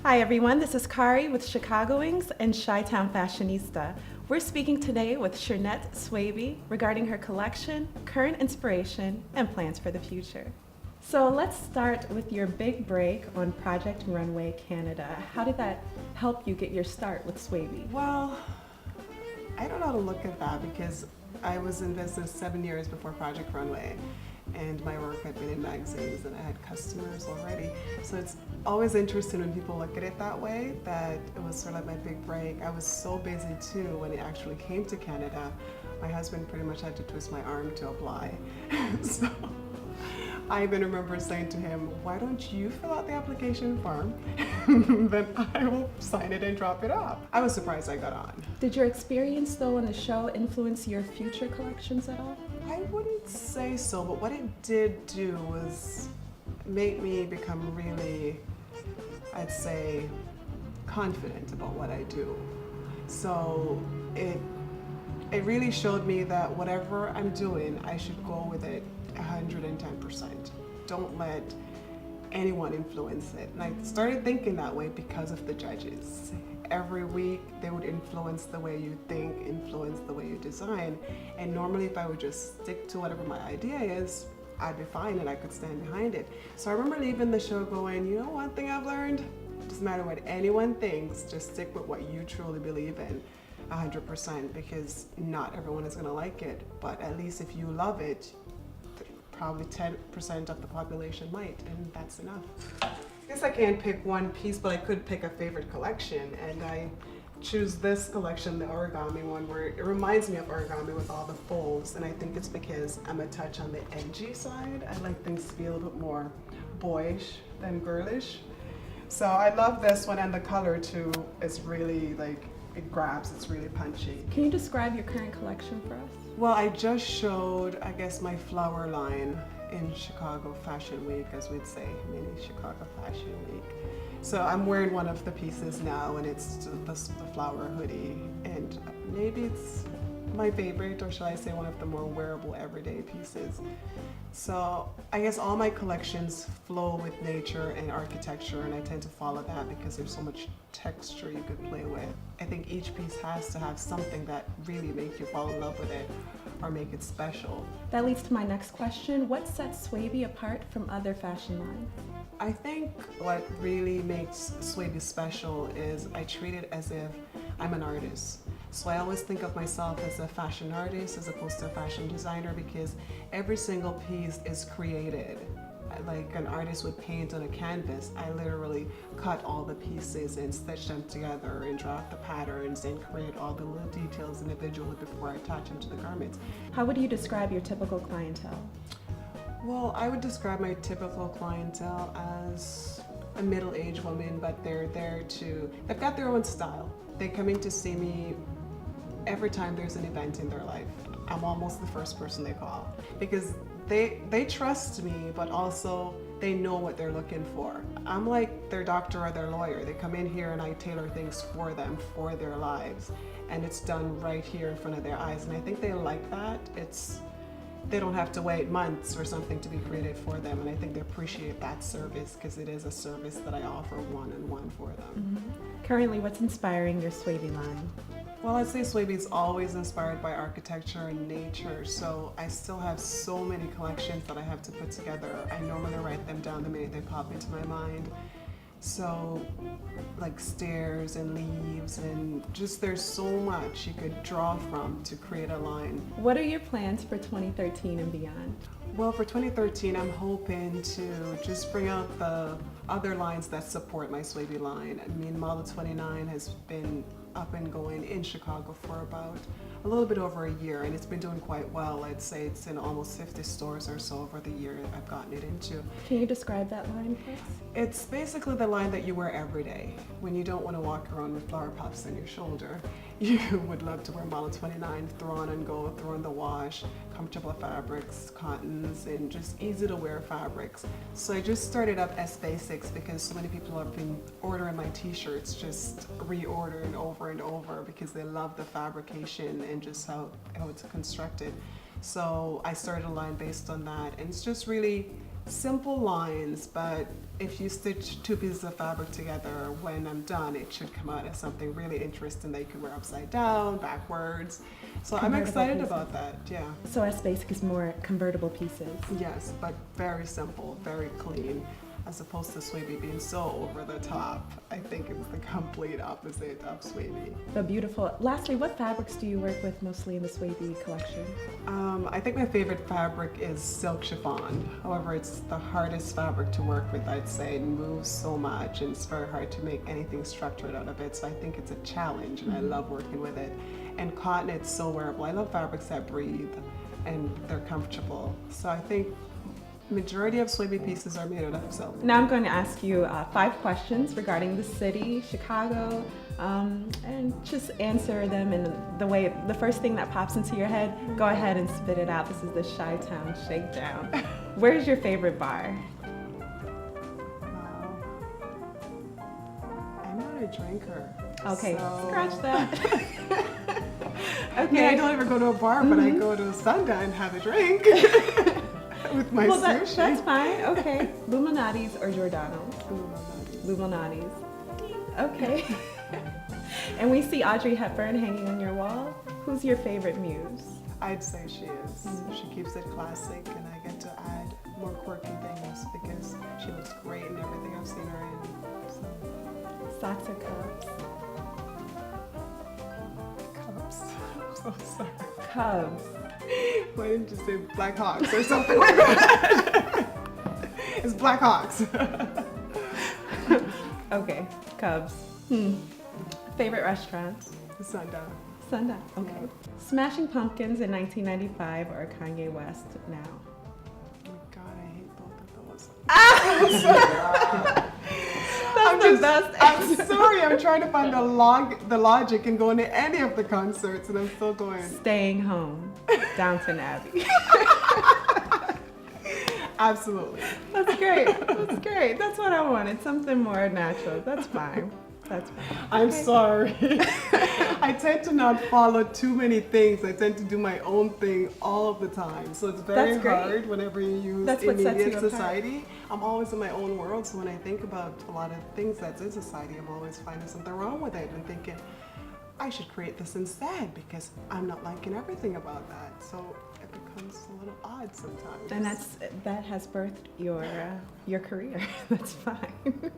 Hi everyone, this is Kari with Chicagoings and ChiTown Fashionista. We're speaking today with Shernett Swaby regarding her collection, current inspiration, and plans for the future. So let's start with your big break on Project Runway Canada. How did that help you get your start with Swaby? Well, I don't know how to look at that because I was in business 7 years before Project Runway, and my work had been in magazines and I had customers already. So it's always interesting when people look at it that way, that it was sort of like my big break. I was so busy too when it actually came to Canada. My husband pretty much had to twist my arm to apply. So I even remember saying to him, why don't you fill out the application form, then I will sign it and drop it off. I was surprised I got on. Did your experience though on the show influence your future collections at all? I wouldn't say so, but what it did do was make me become really, I'd say, confident about what I do. So it really showed me that whatever I'm doing, I should go with it 110%. Don't let anyone influence it. And I started thinking that way because of the judges. Every week they would influence the way you think, influence the way you design. And normally if I would just stick to whatever my idea is, I'd be fine and I could stand behind it. So I remember leaving the show going, you know, one thing I've learned, it doesn't matter what anyone thinks, just stick with what you truly believe in 100%, because not everyone is gonna like it, but at least if you love it, probably 10% of the population might, and that's enough. I guess I can't pick one piece, but I could pick a favorite collection, and I choose this collection, the origami one, where it reminds me of origami with all the folds, and I think it's because I'm a touch on the edgy side. I like things to be a little bit more boyish than girlish. So I love this one, and the color too is really like, it grabs, it's really punchy. Can you describe your current collection for us? Well, I just showed, I guess, my flower line in Chicago Fashion Week, as we'd say, mini Chicago Fashion Week. So I'm wearing one of the pieces now, and it's the flower hoodie, and maybe it's my favorite, or should I say one of the more wearable everyday pieces. So I guess all my collections flow with nature and architecture, and I tend to follow that because there's so much texture you could play with. I think each piece has to have something that really makes you fall in love with it or make it special. That leads to my next question. What sets Swaby apart from other fashion lines? I think what really makes Swaby special is I treat it as if I'm an artist. So I always think of myself as a fashion artist as opposed to a fashion designer, because every single piece is created. Like an artist would paint on a canvas, I literally cut all the pieces and stitch them together and draft the patterns and create all the little details individually before I attach them to the garments. How would you describe your typical clientele? Well, I would describe my typical clientele as a middle-aged woman, but they've got their own style. They come in to see me every time there's an event in their life. I'm almost the first person they call, because they trust me, but also they know what they're looking for. I'm like their doctor or their lawyer. They come in here and I tailor things for them, for their lives, and it's done right here in front of their eyes, and I think they like that. They don't have to wait months for something to be created for them, and I think they appreciate that service because it is a service that I offer one-on-one for them. Mm-hmm. Currently, what's inspiring your Swaby line? Well, I'd say Swaby is always inspired by architecture and nature, so I still have so many collections that I have to put together. I normally write them down the minute they pop into my mind. So, like stairs and leaves, and just there's so much you could draw from to create a line. What are your plans for 2013 and beyond? Well, for 2013, I'm hoping to just bring out the other lines that support my Swaby line. I mean, Model 29 has been up and going in Chicago for about a little bit over a year, and it's been doing quite well. I'd say it's in almost 50 stores or so over the year I've gotten it into. Can you describe that line for us? It's basically the line that you wear every day when you don't want to walk around with flower pops on your shoulder. You would love to wear Model 29, throw on and go, throw in the wash, comfortable fabrics, cottons, and just easy to wear fabrics. So I just started up as basics because so many people have been ordering my t-shirts, just reordering over and over because they love the fabrication and just how it's constructed. So I started a line based on that, and it's just really simple lines, but if you stitch two pieces of fabric together, when I'm done, it should come out as something really interesting that you can wear upside down, backwards. So I'm Convertible excited pieces. about that, yeah. So as basic as more convertible pieces. Yes, but very simple, very clean, as opposed to Swaby being so over the top. I think it's the complete opposite of Swaby. So beautiful. Lastly, what fabrics do you work with mostly in the Swaby collection? I think my favorite fabric is silk chiffon. However, it's the hardest fabric to work with, I'd say. It moves so much and it's very hard to make anything structured out of it. So I think it's a challenge and I love working with it. And cotton, it's so wearable. I love fabrics that breathe and they're comfortable. So I think majority of Swaby pieces are made out of silk. Now I'm going to ask you 5 questions regarding the city, Chicago, and just answer them in the first thing that pops into your head. Go ahead and spit it out. This is the ChiTown Shakedown. Where's your favorite bar? Wow. I'm not a drinker. Okay, so- scratch that. I mean, I don't ever go to a bar, but I go to Sunday and have a drink with my Well, sushi. that's fine. Okay. Luminati's or Giordano's? Luminati's. Luminati's. Okay. And we see Audrey Hepburn hanging on your wall. Who's your favorite muse? I'd say she is. She keeps it classic, and I get to add more quirky things because she looks great in everything I've seen her in. So. Socks or cups? Cups. I'm so sorry. Cubs. Why didn't you say Black Hawks or something like that? It's Black Hawks. Okay, Cubs. Favorite restaurant? Sundown. Sundown. Okay. Smashing Pumpkins in 1995 or Kanye West now? Oh my God, I hate both of those. That's the best I'm answer. sorry, I'm trying to find the logic in going to any of the concerts, and I'm still going. Staying Home, Downton Abbey. Absolutely. That's great. That's great. That's what I wanted. Something more natural. That's fine. That's fine. I'm sorry. I tend to not follow too many things. I tend to do my own thing all of the time. So it's very That's great. hard whenever you use That's what sets immediate you apart. society. I'm always in my own world. So when I think about a lot of things that's in society, I'm always finding something wrong with it and thinking, I should create this instead because I'm not liking everything about that. So it becomes a little odd sometimes. And that has birthed your career. That's fine.